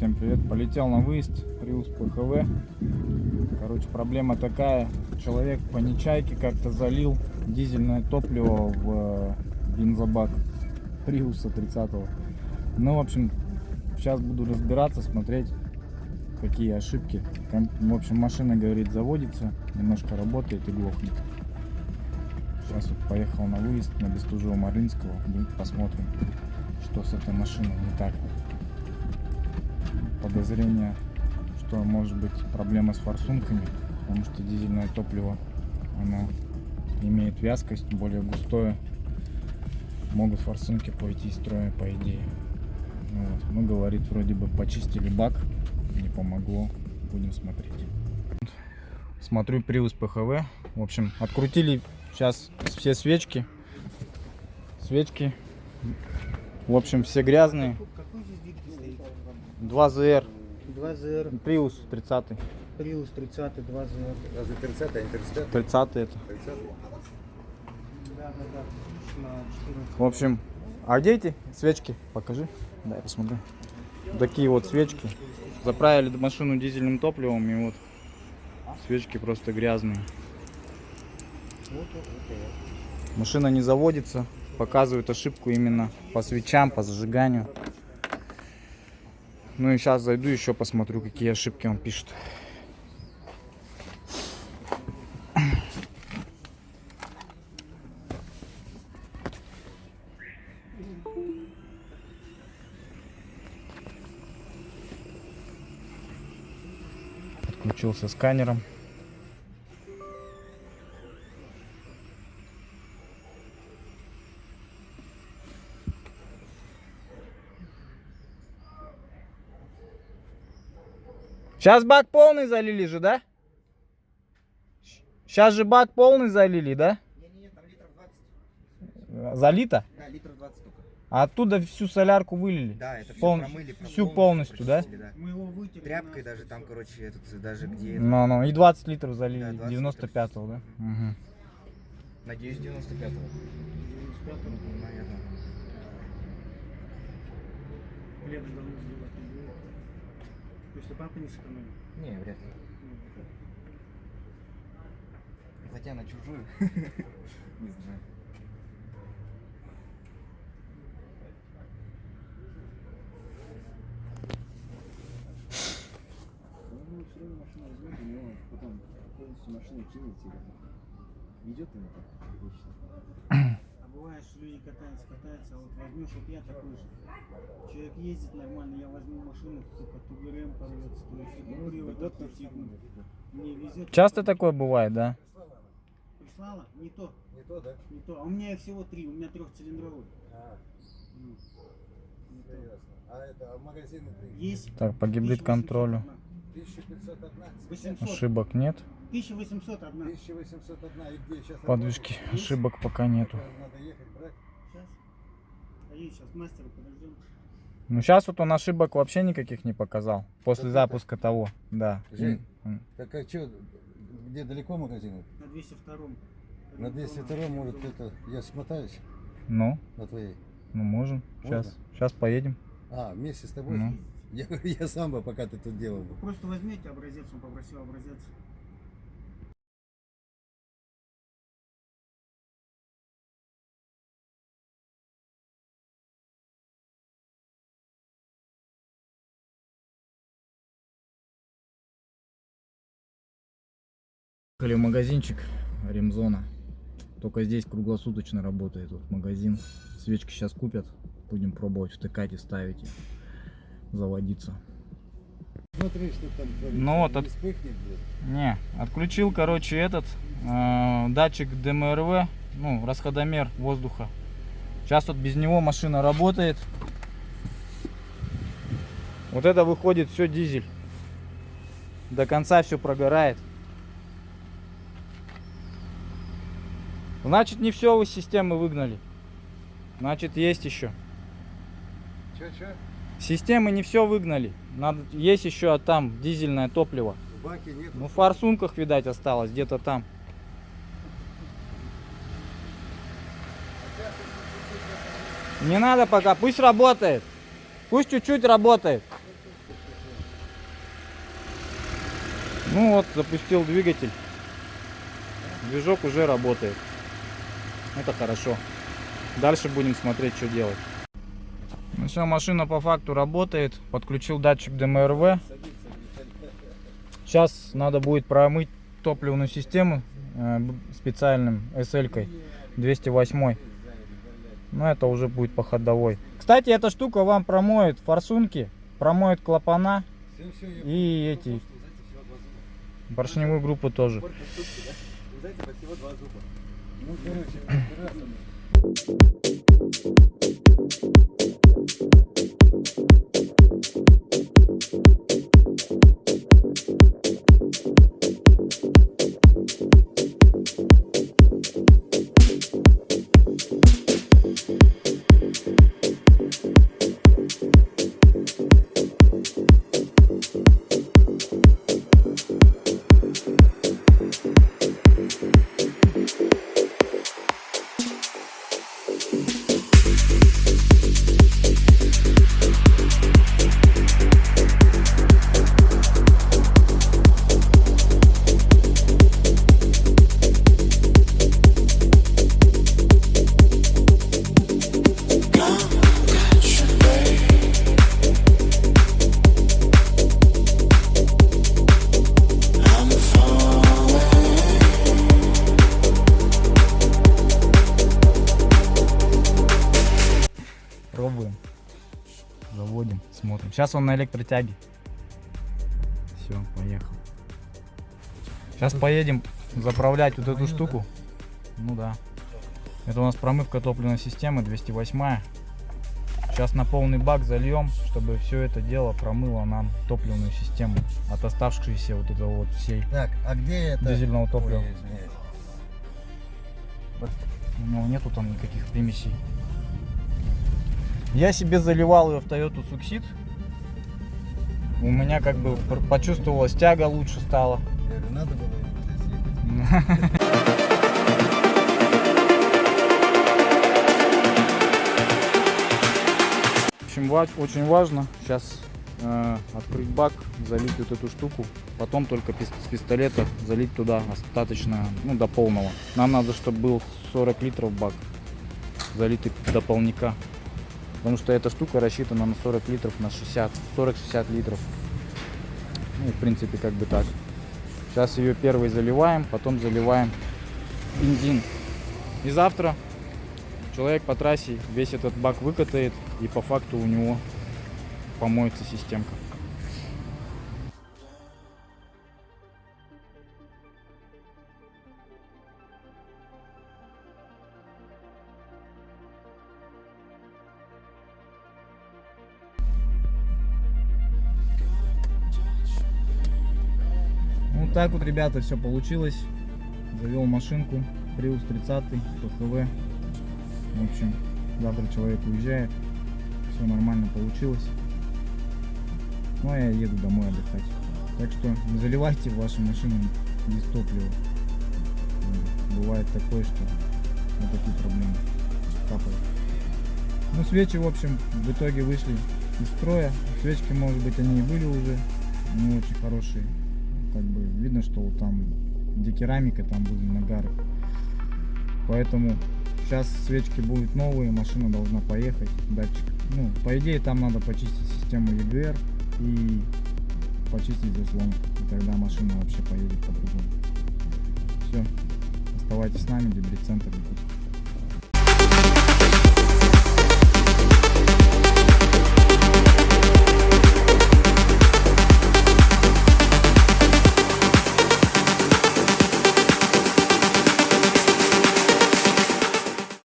Всем привет. Полетел на выезд. Prius PHEV. Короче, проблема такая. Человек по нечайке как-то залил дизельное топливо в бензобак Prius 30-го. Ну, в общем, сейчас буду разбираться, смотреть, какие ошибки. В общем, машина, говорит, заводится, немножко работает и глохнет. Сейчас вот поехал на выезд на Бестужево-Марлинского. Посмотрим, что с этой машиной не так. Подозрение, что может быть проблема с форсунками, потому что дизельное топливо, оно имеет вязкость, более густое. Могут форсунки пойти из строя, по идее. Вот. Ну, говорит, вроде бы почистили бак, не помогло. Будем смотреть. Смотрю Prius PHEV. В общем, открутили сейчас все свечки. В общем, все грязные. 2ZR. 2ZR. Prius 30. Prius 30, 2ZR. Разве 30, а не 35? 30 это. 30? Да. На 14. В общем, а где эти свечки? Покажи. Да, я посмотрю. Такие вот свечки. Заправили машину дизельным топливом, и вот свечки просто грязные. Машина не заводится. Показывает ошибку именно по свечам, по зажиганию. Ну и сейчас зайду еще посмотрю, какие ошибки он пишет. Подключился сканером. Сейчас бак полный залили же, да? Сейчас же бак полный залили, да? Не, там литров 20. Залито? Да, литров 20 только. А оттуда всю солярку вылили? Да, это все Промыли, промыли. всю полностью, да? прочистили, Мы его вытерли. Тряпкой даже там, короче, этот, даже где... Ну, и 20 литров залили, Да, 20 95-го, да? Угу. Надеюсь, 95-го. Наверное. Хлеб давно сделать не было. Если папа не сэкономил. Не, вряд ли. Хотя на чужую. Не знаю. Ну, все равно машина возьмет, у него потом полностью машина кинет тебе. Идет ему так вечно. А бывает, что люди катаются, а вот возьмешь, вот я такой же. Человек ездит нормально, я возьму машину, сука, ТГРМ порвется, то есть курил, Вот это фигню. Мне везет. Часто такое бывает, да? Прислала? Не то. Не то, да? Не то. А у меня их всего 3, у меня трехцилиндровый. А, Ну, не то. ясно. А это, а магазины Есть. Так, по гибрид-контролю 1501, 800. ошибок нет. 1801. 1801, и где сейчас? Подвижки ошибок пока нету. Надо ехать, брать. Сейчас. А есть сейчас мастера, подождем. Ну сейчас вот он ошибок вообще никаких не показал. После запуска того, да. Жень. Так а что, где далеко магазин? На 202. На 202, может, это, я смотаюсь Ну, на твоей. ну можем. Можно? Сейчас поедем. А, вместе с тобой? Ну. Я говорю, я сам бы, пока ты тут делал бы. Просто возьмите образец, он попросил образец. Приехали в магазинчик Ремзона. Только здесь круглосуточно работает вот магазин. Свечки сейчас купят. Будем пробовать втыкать и ставить их. Заводиться. Смотри, что там творится. Ну вот, Не вспыхнет, блядь. Не, отключил, короче, этот датчик ДМРВ, ну, расходомер воздуха. Сейчас вот без него машина работает. Вот это выходит все дизель. До конца все прогорает. Значит, не все вы из системы выгнали. Значит, есть еще. Че? Системы не все выгнали. Надо, есть еще там дизельное топливо. В баке нет. Ну, в форсунках, видать, осталось где-то там. Не надо пока, пусть работает. Пусть чуть-чуть работает. Ну вот, запустил двигатель. Движок уже работает. Это хорошо. Дальше будем смотреть, что делать. Ну все, машина по факту работает. Подключил датчик ДМРВ. Сейчас надо будет промыть топливную систему специальным SL-кой 208. Но это уже будет по ходовой. Кстати, эта штука вам промоет форсунки, промоет клапана и эти поршневую группу тоже. Ну, короче, раз. Пробуем. Заводим, смотрим. Сейчас он на электротяге. Все, поехал. Сейчас поедем заправлять вот эту штуку. Ну да. Это у нас промывка топливной системы 208. Сейчас на полный бак зальем, чтобы все это дело промыло нам топливную систему от оставшейся вот этого вот всей Так, а где это? дизельного топлива. Ой, извиняюсь. У него нету там никаких примесей. Я себе заливал ее в Toyota Succeed. У меня как бы почувствовалась тяга, лучше стала. Я говорю, надо было здесь ехать. В общем, очень важно сейчас открыть бак, залить вот эту штуку, потом только с пистолета залить туда остаточно, ну, до полного. Нам надо, чтобы был 40 литров бак, залитый до полника. Потому что эта штука рассчитана на 40 литров, на 60, 40-60 литров. Ну, в принципе, как бы так. Сейчас ее первой заливаем, потом заливаем бензин. И завтра человек по трассе весь этот бак выкатает, и по факту у него помоется системка. Вот так вот, ребята, все получилось. Завел машинку Prius 30 ПХВ. В общем, завтра человек уезжает. Все нормально получилось. Ну а я еду домой отдыхать. Так что не заливайте в ваши машины без топлива. Бывает такое, что вот такие проблемы капают. Ну, свечи, в общем, в итоге вышли из строя. Свечки, может быть, они и были уже не очень хорошие. Как бы видно, что вот там, где керамика, там были нагары. Поэтому сейчас свечки будут новые, машина должна поехать. Датчик. Ну, по идее, там надо почистить систему EGR и почистить заслон. И тогда машина вообще поедет по-другому. Все. Оставайтесь с нами, Дебри-центр Якутск.